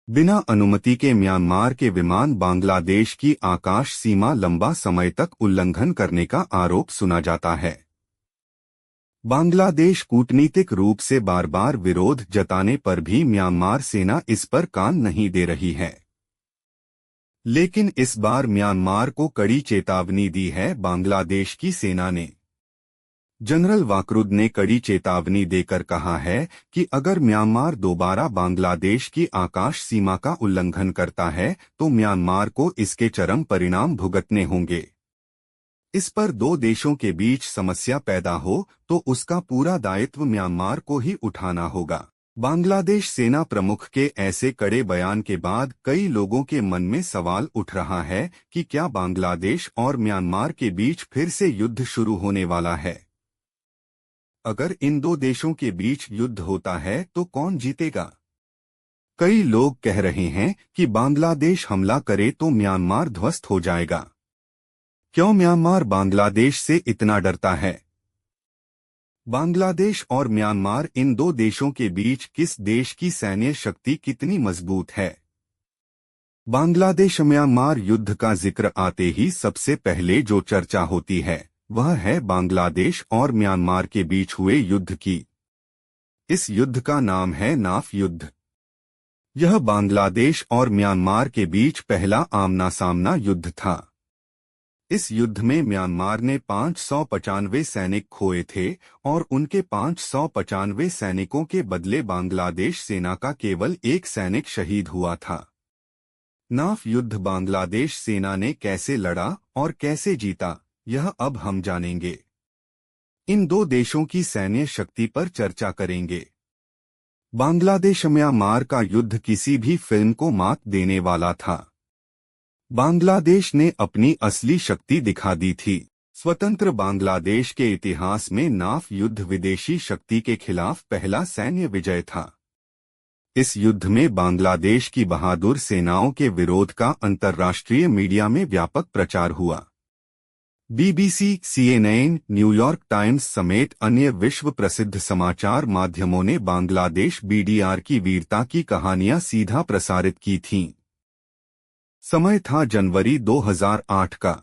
बिना अनुमति के म्यांमार के विमान बांग्लादेश की आकाश सीमा लंबा समय तक उल्लंघन करने का आरोप सुना जाता है। बांग्लादेश कूटनीतिक रूप से बार बार विरोध जताने पर भी म्यांमार सेना इस पर कान नहीं दे रही है। लेकिन इस बार म्यांमार को कड़ी चेतावनी दी है बांग्लादेश की सेना ने। जनरल वाकरुद ने कड़ी चेतावनी देकर कहा है कि अगर म्यांमार दोबारा बांग्लादेश की आकाश सीमा का उल्लंघन करता है तो म्यांमार को इसके चरम परिणाम भुगतने होंगे। इस पर दो देशों के बीच समस्या पैदा हो तो उसका पूरा दायित्व म्यांमार को ही उठाना होगा। बांग्लादेश सेना प्रमुख के ऐसे कड़े बयान के बाद कई लोगों के मन में सवाल उठ रहा है कि क्या बांग्लादेश और म्यांमार के बीच फिर से युद्ध शुरू होने वाला है। अगर इन दो देशों के बीच युद्ध होता है तो कौन जीतेगा? कई लोग कह रहे हैं कि बांग्लादेश हमला करे तो म्यांमार ध्वस्त हो जाएगा। क्यों म्यांमार बांग्लादेश से इतना डरता है? बांग्लादेश और म्यांमार, इन दो देशों के बीच किस देश की सैन्य शक्ति कितनी मजबूत है? बांग्लादेश म्यांमार युद्ध का जिक्र आते ही सबसे पहले जो चर्चा होती है वह है बांग्लादेश और म्यांमार के बीच हुए युद्ध की। इस युद्ध का नाम है नाफ युद्ध। यह बांग्लादेश और म्यांमार के बीच पहला आमना सामना युद्ध था। इस युद्ध में म्यांमार ने 595 सैनिक खोए थे और उनके 595 सैनिकों के बदले बांग्लादेश सेना का केवल एक सैनिक शहीद हुआ था। नाफ युद्ध बांग्लादेश सेना ने कैसे लड़ा और कैसे जीता, यह अब हम जानेंगे। इन दो देशों की सैन्य शक्ति पर चर्चा करेंगे। बांग्लादेश म्यांमार का युद्ध किसी भी फिल्म को मात देने वाला था। बांग्लादेश ने अपनी असली शक्ति दिखा दी थी। स्वतंत्र बांग्लादेश के इतिहास में नाफ युद्ध विदेशी शक्ति के खिलाफ पहला सैन्य विजय था। इस युद्ध में बांग्लादेश की बहादुर सेनाओं के विरोध का अंतर्राष्ट्रीय मीडिया में व्यापक प्रचार हुआ। बीबीसी, सीएनएन, न्यूयॉर्क टाइम्स समेत अन्य विश्व प्रसिद्ध समाचार माध्यमों ने बांग्लादेश बीडीआर की वीरता की कहानियां सीधा प्रसारित की थीं। समय था जनवरी 2008 का।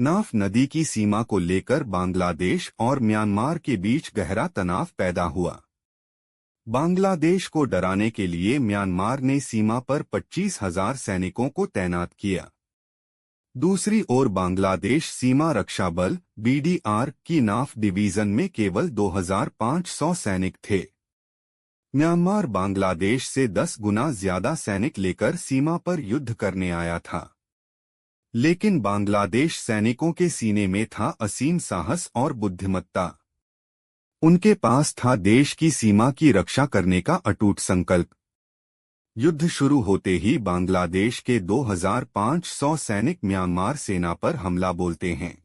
नाफ नदी की सीमा को लेकर बांग्लादेश और म्यांमार के बीच गहरा तनाव पैदा हुआ। बांग्लादेश को डराने के लिए म्यांमार ने सीमा पर 25,000 सैनिकों को तैनात किया। दूसरी ओर बांग्लादेश सीमा रक्षा बल बीडीआर की नाफ डिवीजन में केवल 2,500 सैनिक थे। म्यांमार बांग्लादेश से 10 गुना ज्यादा सैनिक लेकर सीमा पर युद्ध करने आया था। लेकिन बांग्लादेश सैनिकों के सीने में था असीम साहस और बुद्धिमत्ता। उनके पास था देश की सीमा की रक्षा करने का अटूट संकल्प। युद्ध शुरू होते ही बांग्लादेश के 2,500 सैनिक म्यांमार सेना पर हमला बोलते हैं।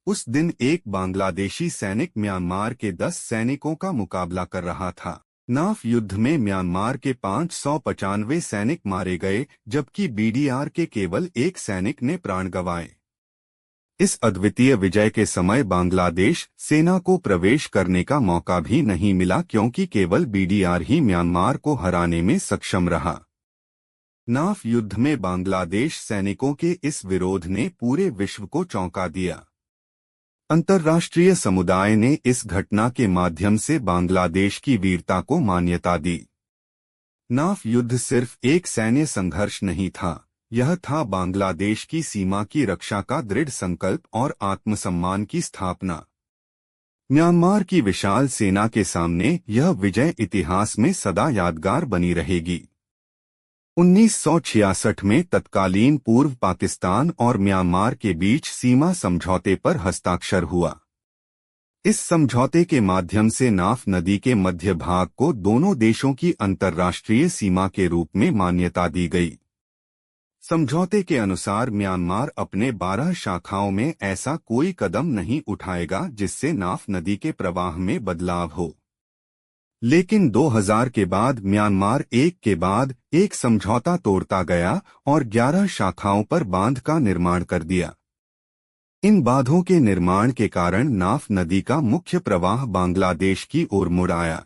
उस दिन एक बांग्लादेशी सैनिक म्यांमार के 10 सैनिकों का मुकाबला कर रहा था। नाफ युद्ध में म्यांमार के 595 सैनिक मारे गए, जबकि बीडीआर के केवल एक सैनिक ने प्राण गंवाए। इस अद्वितीय विजय के समय बांग्लादेश सेना को प्रवेश करने का मौका भी नहीं मिला, क्योंकि केवल बीडीआर ही म्यांमार को हराने में सक्षम रहा। नाफ युद्ध में बांग्लादेश सैनिकों के इस विरोध ने पूरे विश्व को चौंका दिया। अंतर्राष्ट्रीय समुदाय ने इस घटना के माध्यम से बांग्लादेश की वीरता को मान्यता दी। नाफ युद्ध सिर्फ एक सैन्य संघर्ष नहीं था, यह था बांग्लादेश की सीमा की रक्षा का दृढ़ संकल्प और आत्मसम्मान की स्थापना। म्यांमार की विशाल सेना के सामने यह विजय इतिहास में सदा यादगार बनी रहेगी। 1966 में तत्कालीन पूर्व पाकिस्तान और म्यांमार के बीच सीमा समझौते पर हस्ताक्षर हुआ। इस समझौते के माध्यम से नाफ नदी के मध्य भाग को दोनों देशों की अंतर्राष्ट्रीय सीमा के रूप में मान्यता दी गई। समझौते के अनुसार म्यांमार अपने 12 शाखाओं में ऐसा कोई कदम नहीं उठाएगा जिससे नाफ नदी के प्रवाह में बदलाव हो। लेकिन 2000 के बाद म्यांमार एक के बाद एक समझौता तोड़ता गया और 11 शाखाओं पर बांध का निर्माण कर दिया। इन बांधों के निर्माण के कारण नाफ नदी का मुख्य प्रवाह बांग्लादेश की ओर मुड़ आया।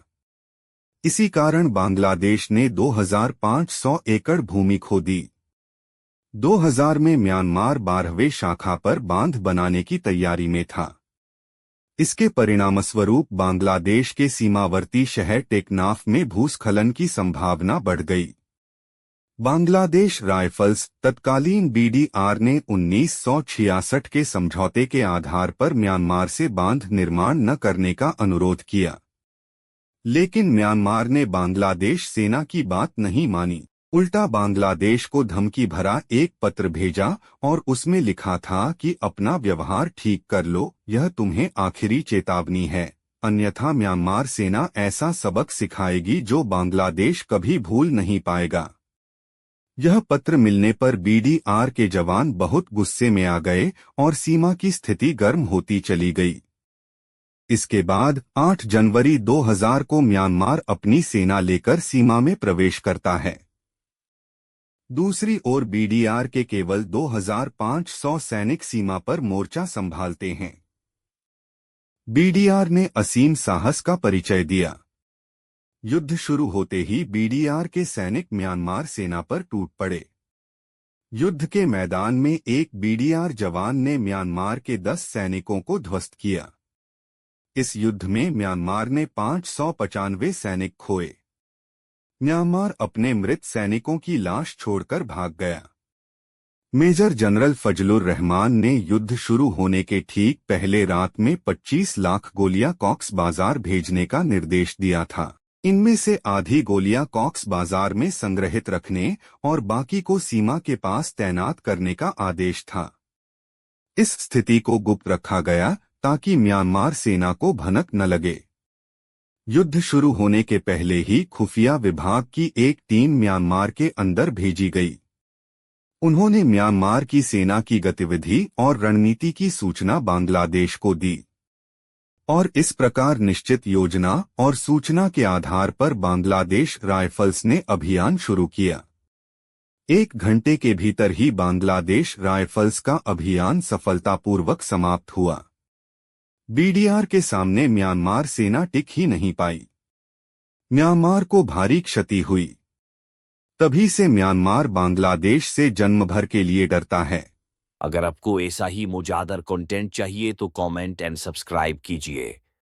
इसी कारण बांग्लादेश ने 2500 एकड़ भूमि खो दी। 2000 में म्यांमार 12वें शाखा पर बांध बनाने की तैयारी में था। इसके परिणामस्वरूप बांग्लादेश के सीमावर्ती शहर टेकनाफ में भूस्खलन की संभावना बढ़ गई। बांग्लादेश राइफल्स तत्कालीन बीडीआर ने 1966 के समझौते के आधार पर म्यांमार से बांध निर्माण न करने का अनुरोध किया, लेकिन म्यांमार ने बांग्लादेश सेना की बात नहीं मानी। उल्टा बांग्लादेश को धमकी भरा एक पत्र भेजा और उसमें लिखा था कि अपना व्यवहार ठीक कर लो, यह तुम्हें आखिरी चेतावनी है, अन्यथा म्यांमार सेना ऐसा सबक सिखाएगी जो बांग्लादेश कभी भूल नहीं पाएगा। यह पत्र मिलने पर बीडीआर के जवान बहुत गुस्से में आ गए और सीमा की स्थिति गर्म होती चली गई। इसके बाद 8 जनवरी 2000 को म्यांमार अपनी सेना लेकर सीमा में प्रवेश करता है। दूसरी ओर बीडीआर के केवल 2500 सैनिक सीमा पर मोर्चा संभालते हैं। बीडीआर ने असीम साहस का परिचय दिया। युद्ध शुरू होते ही बीडीआर के सैनिक म्यांमार सेना पर टूट पड़े। युद्ध के मैदान में एक बीडीआर जवान ने म्यांमार के 10 सैनिकों को ध्वस्त किया। इस युद्ध में म्यांमार ने 595 सैनिक खोए। म्यांमार अपने मृत सैनिकों की लाश छोड़कर भाग गया। मेजर जनरल फजलुर रहमान ने युद्ध शुरू होने के ठीक पहले रात में 25 लाख गोलियां कॉक्स बाजार भेजने का निर्देश दिया था। इनमें से आधी गोलियां कॉक्स बाजार में संग्रहित रखने और बाकी को सीमा के पास तैनात करने का आदेश था। इस स्थिति को गुप्त रखा गया ताकि म्यांमार सेना को भनक न लगे। युद्ध शुरू होने के पहले ही खुफिया विभाग की एक टीम म्यांमार के अंदर भेजी गई। उन्होंने म्यांमार की सेना की गतिविधि और रणनीति की सूचना बांग्लादेश को दी और इस प्रकार निश्चित योजना और सूचना के आधार पर बांग्लादेश राइफल्स ने अभियान शुरू किया। 1 घंटे के भीतर ही बांग्लादेश राइफल्स का अभियान सफलतापूर्वक समाप्त हुआ। बीडीआर के सामने म्यांमार सेना टिक ही नहीं पाई। म्यांमार को भारी क्षति हुई। तभी से म्यांमार बांग्लादेश से जन्म भर के लिए डरता है। अगर आपको ऐसा ही मजेदार कंटेंट चाहिए तो कमेंट एंड सब्सक्राइब कीजिए।